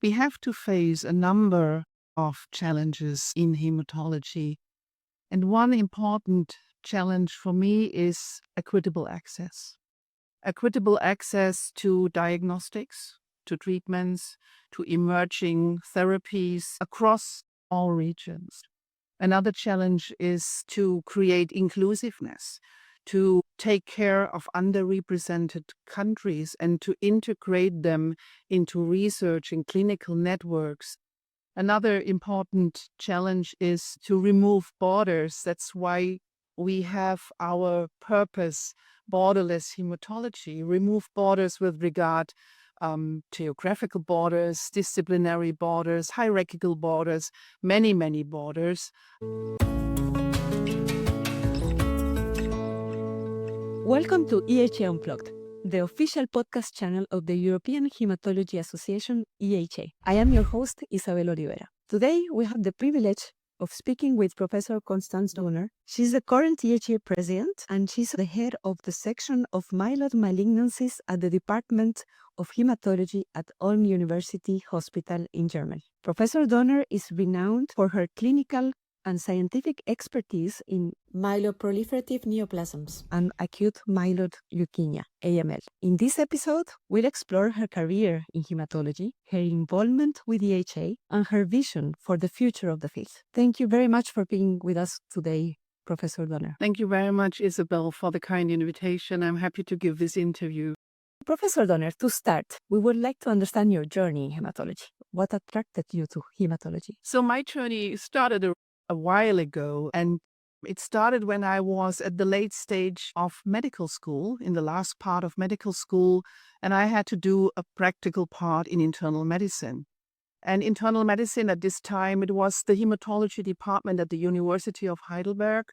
We have to face a number of challenges in hematology. And one important challenge for me is equitable access. Equitable access to diagnostics, to treatments, to emerging therapies across all regions. Another challenge is to create inclusiveness, to take care of underrepresented countries and to integrate them into research and clinical networks. Another important challenge is to remove borders. That's why we have our purpose, borderless hematology, remove borders with regard geographical borders, disciplinary borders, hierarchical borders, many, many borders. Welcome to EHA Unplugged, the official podcast channel of the European Hematology Association, EHA. I am your host, Isabel Olivera. Today, we have the privilege of speaking with Professor Konstanze Döhner. She's the current EHA president, and she's the head of the section of myeloid malignancies at the Department of Hematology at Ulm University Hospital in Germany. Professor Döhner is renowned for her clinical and scientific expertise in myeloproliferative neoplasms and acute myeloid leukemia, AML. In this episode, we'll explore her career in hematology, her involvement with EHA, and her vision for the future of the field. Thank you very much for being with us today, Professor Döhner. Thank you very much, Isabel, for the kind invitation. I'm happy to give this interview. Professor Döhner, to start, we would like to understand your journey in hematology. What attracted you to hematology? So my journey started a while ago, and it started when I was at the late stage of medical school, in the last part of medical school, and I had to do a practical part in internal medicine. And internal medicine at this time, it was the hematology department at the University of Heidelberg.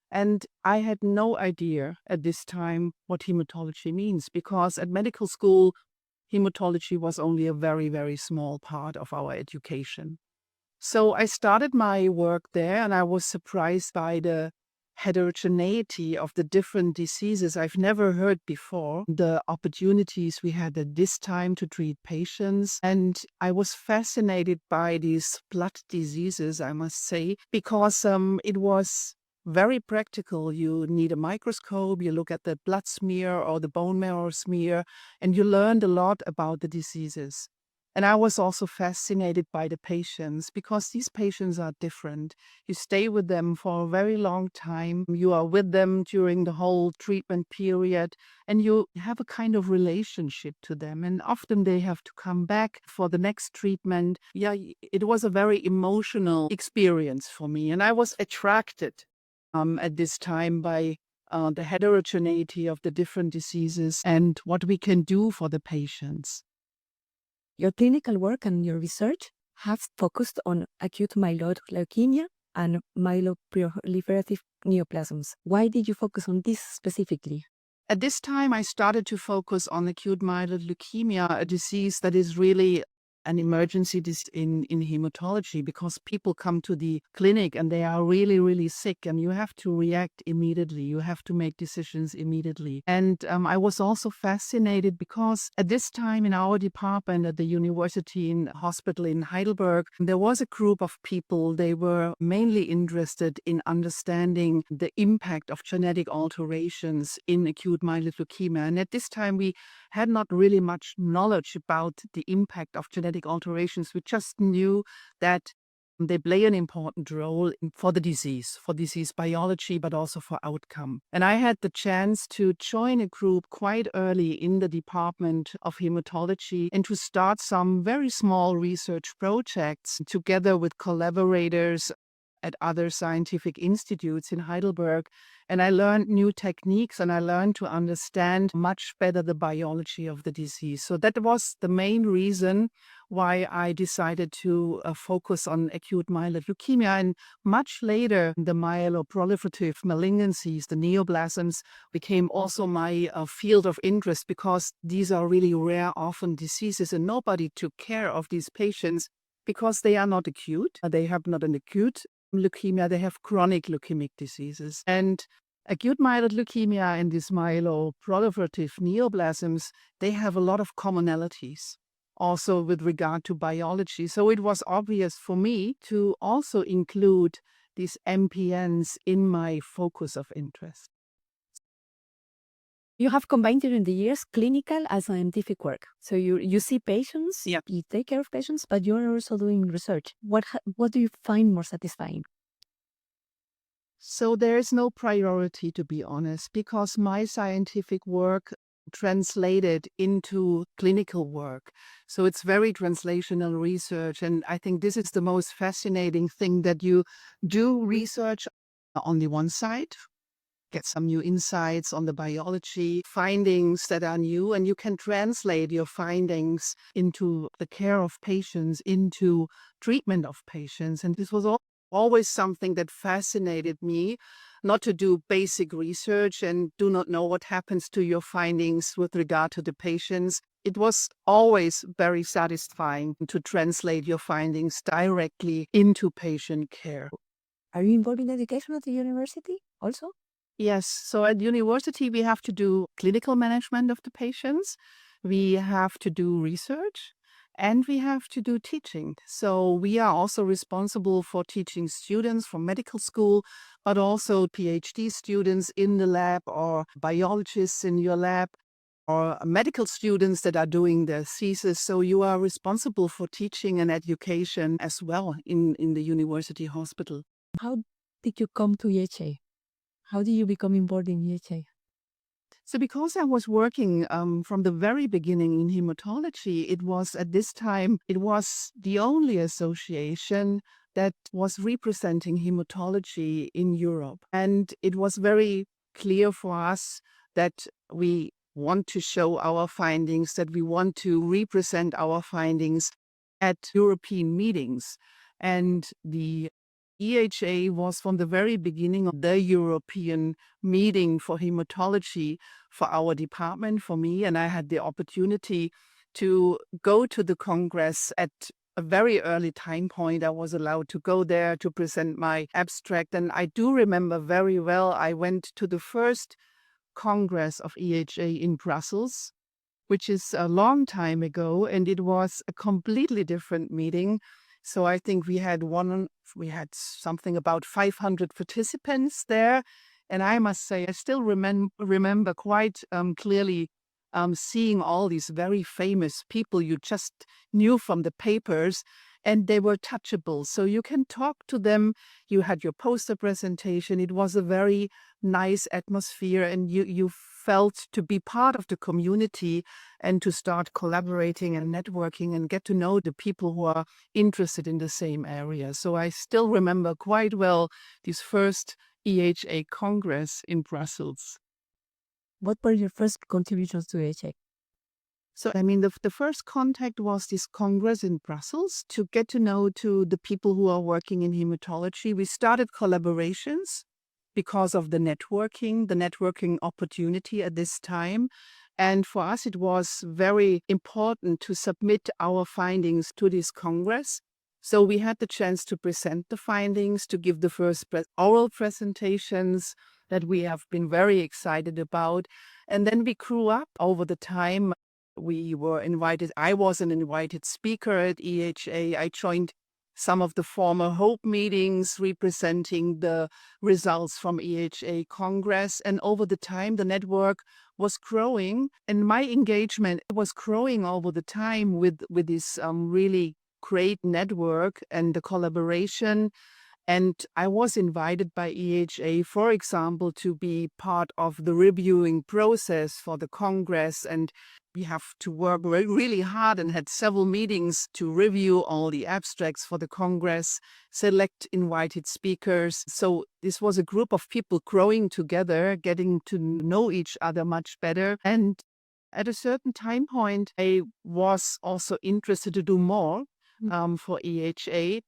And I had no idea at this time what hematology means, because at medical school, hematology was only a very, very small part of our education. So I started my work there, and I was surprised by the heterogeneity of the different diseases I've never heard before, the opportunities we had at this time to treat patients. And I was fascinated by these blood diseases, I must say, because it was very practical. You need a microscope, you look at the blood smear or the bone marrow smear, and you learned a lot about the diseases. And I was also fascinated by the patients, because these patients are different. You stay with them for a very long time. You are with them during the whole treatment period, and you have a kind of relationship to them. And often they have to come back for the next treatment. Yeah, it was a very emotional experience for me. And I was attracted at this time by the heterogeneity of the different diseases and what we can do for the patients. Your clinical work and your research have focused on acute myeloid leukemia and myeloproliferative neoplasms. Why did you focus on this specifically? At this time, I started to focus on acute myeloid leukemia, a disease that is really an emergency in hematology, because people come to the clinic and they are really, really sick, and you have to react immediately. You have to make decisions immediately. And I was also fascinated because at this time in our department at the University Hospital in Heidelberg, there was a group of people. They were mainly interested in understanding the impact of genetic alterations in acute myeloid leukemia. And at this time, we had not really much knowledge about the impact of genetic alterations. We just knew that they play an important role for the disease, for disease biology, but also for outcome. And I had the chance to join a group quite early in the Department of Hematology and to start some very small research projects together with collaborators at other scientific institutes in Heidelberg. And I learned new techniques, and I learned to understand much better the biology of the disease. So that was the main reason why I decided to focus on acute myeloid leukemia. And much later, the myeloproliferative malignancies, the neoplasms, became also my field of interest, because these are really rare, orphan diseases, and nobody took care of these patients because they are not acute. They have not an acute leukemia, they have chronic leukemic diseases. And acute myeloid leukemia and these myeloproliferative neoplasms, they have a lot of commonalities. also with regard to biology. So it was obvious for me to also include these MPNs in my focus of interest. You have combined during the years clinical and scientific work. So you see patients, Yeah. you take care of patients, but you're also doing research. What do you find more satisfying? So there is no priority, to be honest, because my scientific work translated into clinical work. So it's very translational research. And I think this is the most fascinating thing, that you do research on the one side, get some new insights on the biology, findings that are new, and you can translate your findings into the care of patients, into treatment of patients. And this was always something that fascinated me, not to do basic research and do not know what happens to your findings with regard to the patients. It was always very satisfying to translate your findings directly into patient care. Are you involved in education at the university also? Yes. So at university, we have to do clinical management of the patients. We have to do research and we have to do teaching. So we are also responsible for teaching students from medical school, but also PhD students in the lab, or biologists in your lab, or medical students that are doing their thesis. So you are responsible for teaching and education as well in the university hospital. How did you come to EHA? How did you become involved in EHA? So because I was working from the very beginning in hematology, it was at this time, it was the only association that was representing hematology in Europe. And it was very clear for us that we want to show our findings, that we want to represent our findings at European meetings. And the EHA was from the very beginning of the European meeting for hematology for our department, for me, and I had the opportunity to go to the Congress at a very early time point. I was allowed to go there to present my abstract, and I do remember very well, I went to the first Congress of EHA in Brussels, which is a long time ago, and it was a completely different meeting. So I think we had something about 500 participants there. And I must say, I still remember quite clearly seeing all these very famous people you just knew from the papers, and they were touchable. So you can talk to them. You had your poster presentation. It was a very nice atmosphere, and you felt to be part of the community and to start collaborating and networking and get to know the people who are interested in the same area. So I still remember quite well this first EHA Congress in Brussels. What were your first contributions to EHA? So, I mean, the first contact was this Congress in Brussels to get to know to the people who are working in hematology. We started collaborations because of the networking opportunity at this time. And for us, it was very important to submit our findings to this Congress. So we had the chance to present the findings, to give the first oral presentations that we have been very excited about. And then we grew up over the time. We were invited. I was an invited speaker at EHA. I joined some of the former HOPE meetings representing the results from EHA Congress. And over the time, the network was growing, and my engagement was growing over the time with this really great network and the collaboration. And I was invited by EHA, for example, to be part of the reviewing process for the Congress. And we have to work really hard and had several meetings to review all the abstracts for the Congress, select invited speakers. So this was a group of people growing together, getting to know each other much better. And at a certain time point, I was also interested to do more for EHA.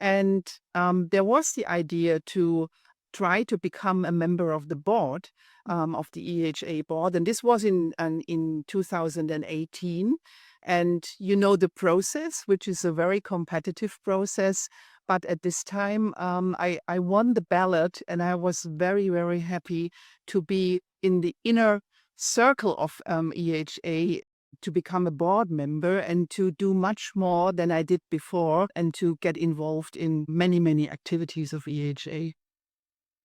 And there was the idea to try to become a member of the board, of the EHA board. And this was in 2018. And you know the process, which is a very competitive process. But at this time, I won the ballot, and I was very, very happy to be in the inner circle of EHA to become a board member and to do much more than I did before and to get involved in many, many activities of EHA.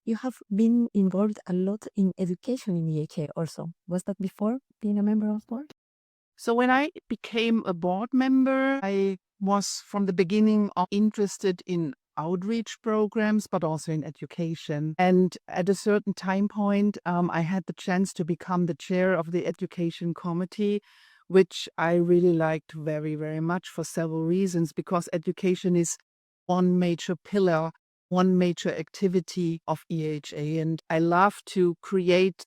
You have been involved a lot in education in EHA also. Was that before being a member of board? So when I became a board member, I was from the beginning interested in outreach programs, but also in education. And at a certain time point, I had the chance to become the chair of the education committee, which I really liked very, very much for several reasons, because education is one major pillar, one major activity of EHA. And I love to create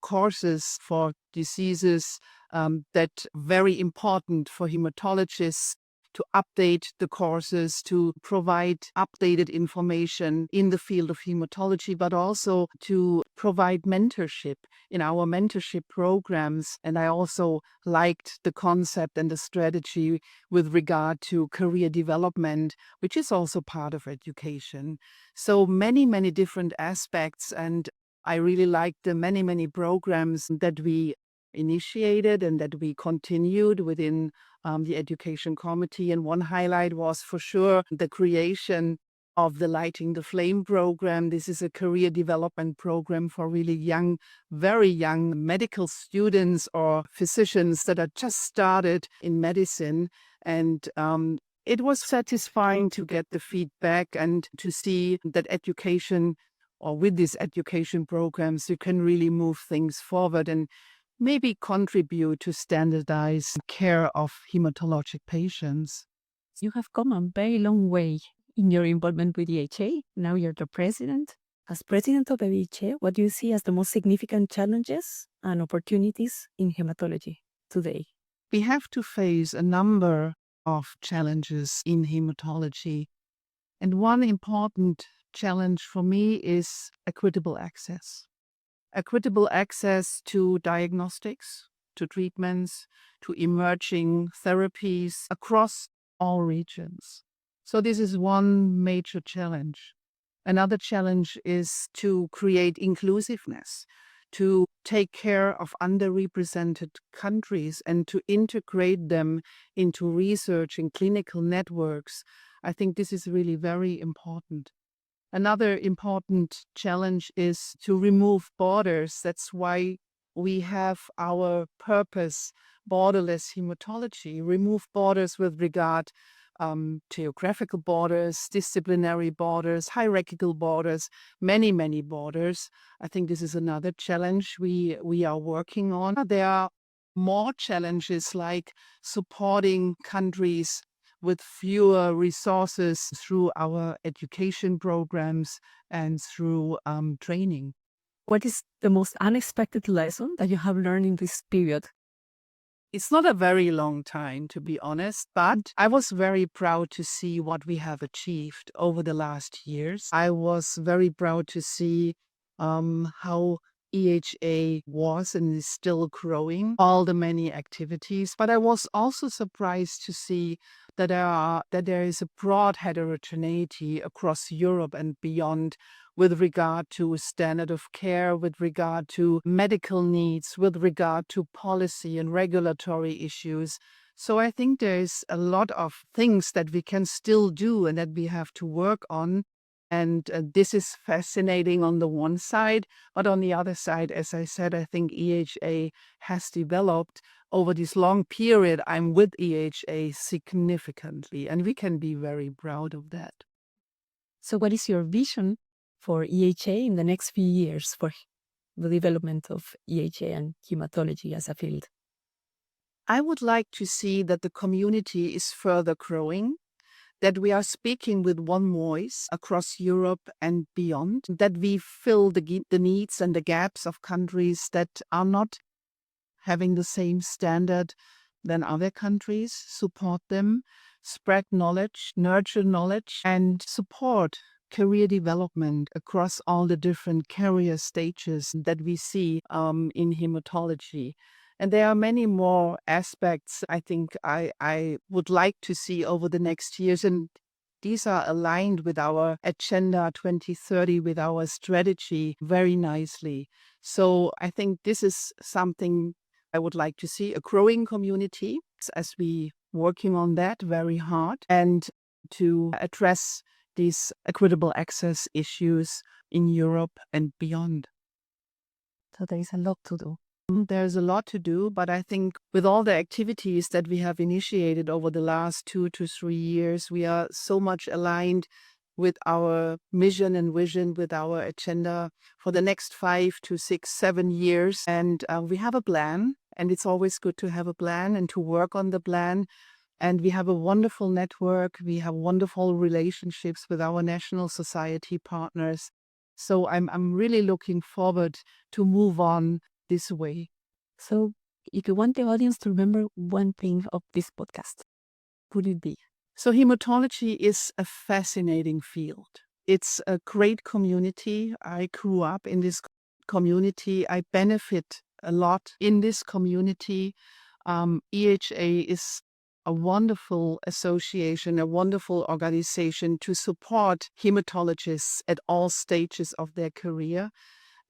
courses for diseases that very important for hematologists, to update the courses, to provide updated information in the field of hematology, but also to provide mentorship in our mentorship programs. And I also liked the concept and the strategy with regard to career development, which is also part of education. So many, many different aspects. And I really liked the many, many programs that we initiated and that we continued within the education committee. And one highlight was for sure the creation of the Lighting the Flame program. This is a career development program for really young, very young medical students or physicians that are just started in medicine. And it was satisfying to get the feedback and to see that education, or with these education programs, you can really move things forward and maybe contribute to standardized care of hematologic patients. You have come a very long way in your involvement with EHA. Now you're the president. As president of the EHA, what do you see as the most significant challenges and opportunities in hematology today? We have to face a number of challenges in hematology. And one important challenge for me is equitable access. Equitable access to diagnostics, to treatments, to emerging therapies across all regions. So this is one major challenge. Another challenge is to create inclusiveness, to take care of underrepresented countries and to integrate them into research and clinical networks. I think this is really very important. Another important challenge is to remove borders. That's why we have our purpose, borderless hematology, remove borders with regard geographical borders, disciplinary borders, hierarchical borders, many, many borders. I think this is another challenge we are working on. There are more challenges like supporting countries with fewer resources through our education programs and through training. What is the most unexpected lesson that you have learned in this period? It's not a very long time, to be honest, but I was very proud to see what we have achieved over the last years. I was very proud to see how EHA was and is still growing, all the many activities. But I was also surprised to see that there is a broad heterogeneity across Europe and beyond with regard to standard of care, with regard to medical needs, with regard to policy and regulatory issues. So I think there's a lot of things that we can still do and that we have to work on. And this is fascinating on the one side, but on the other side, as I said, I think EHA has developed over this long period. I'm with EHA significantly, and we can be very proud of that. So what is your vision for EHA in the next few years for the development of EHA and hematology as a field? I would like to see that the community is further growing, that we are speaking with one voice across Europe and beyond, that we fill the needs and the gaps of countries that are not having the same standard than other countries, support them, spread knowledge, nurture knowledge, and support career development across all the different career stages that we see in hematology. And there are many more aspects I think I would like to see over the next years. And these are aligned with our Agenda 2030, with our strategy very nicely. So I think this is something I would like to see a growing community as we working on that very hard, and to address these equitable access issues in Europe and beyond. So there is a lot to do. There's a lot to do, but I think with all the activities that we have initiated over the last 2 to 3 years, we are so much aligned with our mission and vision, with our agenda for the next 5 to 6, 7 years. And we have a plan, and it's always good to have a plan and to work on the plan. And we have a wonderful network. We have wonderful relationships with our national society partners. So I'm really looking forward to move on this way. So if you want the audience to remember one thing of this podcast, would it be? So hematology is a fascinating field. It's a great community. I grew up in this community. I benefit a lot in this community. EHA is a wonderful association, a wonderful organization to support hematologists at all stages of their career.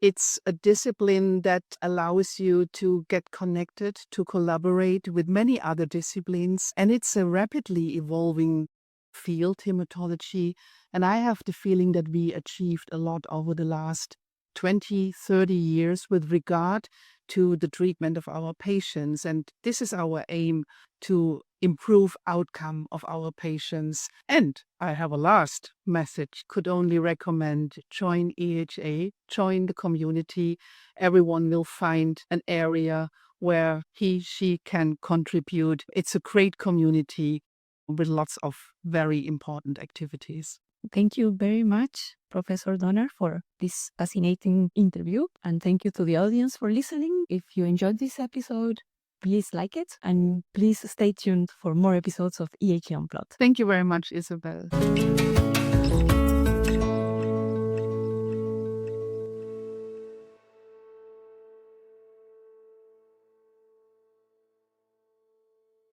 It's a discipline that allows you to get connected, to collaborate with many other disciplines, and it's a rapidly evolving field, hematology. And I have the feeling that we achieved a lot over the last 20, 30 years with regard to the treatment of our patients. And this is our aim, to improve outcome of our patients. And I have a last message. Could only recommend join EHA, join the community. Everyone will find an area where she can contribute. It's a great community with lots of very important activities. Thank you very much, Professor Döhner, for this fascinating interview. And thank you to the audience for listening. If you enjoyed this episode, please like it, and please stay tuned for more episodes of EHA Unplugged. Thank you very much, Isabel.